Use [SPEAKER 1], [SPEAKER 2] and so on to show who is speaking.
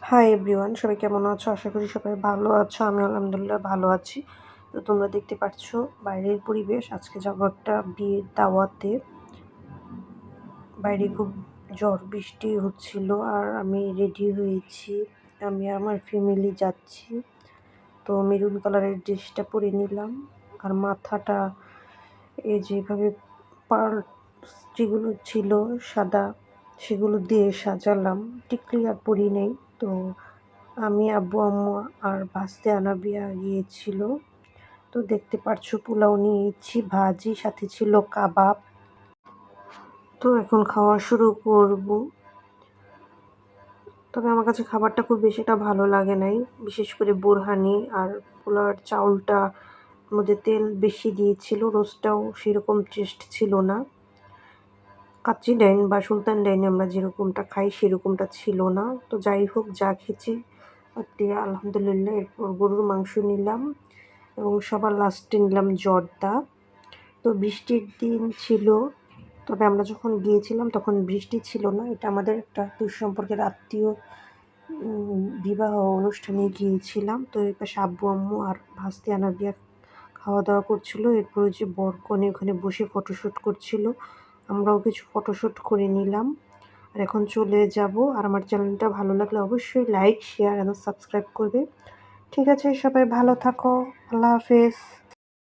[SPEAKER 1] Hi everyone, সবাই কেমন আছো? আশা করি সবাই ভালো আছো। আমি আলহামদুলিল্লাহ ভালো আছি। তো তোমরা দেখতে পাচ্ছ বাইরের পরিবেশ। আজকে যাবো একটা বিয়ের দাওয়াতে। বাইরে খুব ঝড় বৃষ্টি হচ্ছিল আর আমি রেডি হয়েছি। আমি আমার ফ্যামিলি যাচ্ছি। তো মেরুন কালারের ড্রেসটা পরে নিলাম আর মাথাটা যেভাবে পার্ল যেগুলো ছিল সাদা সেগুলো দিয়ে সাজালাম। টিকলি আর পরি নেই। তো আমি, আব্বু, আম্মু আর ভাস্তে আনাবিয়া গিয়েছিল। তো দেখতে পাচ্ছ পোলাও নিয়েছি, ভাজি, সাথে ছিল কাবাব। তো এখন খাওয়া শুরু করব। তবে আমার কাছে খাবারটা খুব বেশি একটা ভালো লাগে নাই, বিশেষ করে বোরহানি আর পোলাওর চাউলটা মধ্যে তেল বেশি দিয়েছিল। রোস্টটাও সেরকম টেস্ট ছিল না। কাচ্চি ডাইন বা সুলতান ডাইনে আমরা যেরকমটা খাই সেরকমটা ছিল না। তো যাই হোক, যা খেয়েছি আলহামদুলিল্লাহ। এরপর গরুর মাংস নিলাম এবং সবার লাস্টে নিলাম জর্দা। তো বৃষ্টির দিন ছিল, তবে আমরা যখন গিয়েছিলাম তখন বৃষ্টি ছিল না। এটা আমাদের একটা দুঃসম্পর্কের আত্মীয় বিবাহ অনুষ্ঠানে গিয়েছিলাম। তো এর পাশে আব্বু আম্মু আর ভাস্তি আনাবিয়া খাওয়া দাওয়া করছিল। এরপরে যে বরকনে ওখানে বসে ফটোশ্যুট করছিল, আমরাও কিছু ফটোশ্যুট করে নিলাম। আর এখন চলে যাব। আর আমার চ্যানেলটা ভালো লাগলে অবশ্যই লাইক, শেয়ার এবং সাবস্ক্রাইব করবে। ঠিক আছে, সবাই ভালো থাকো। আল্লাহ হাফেজ।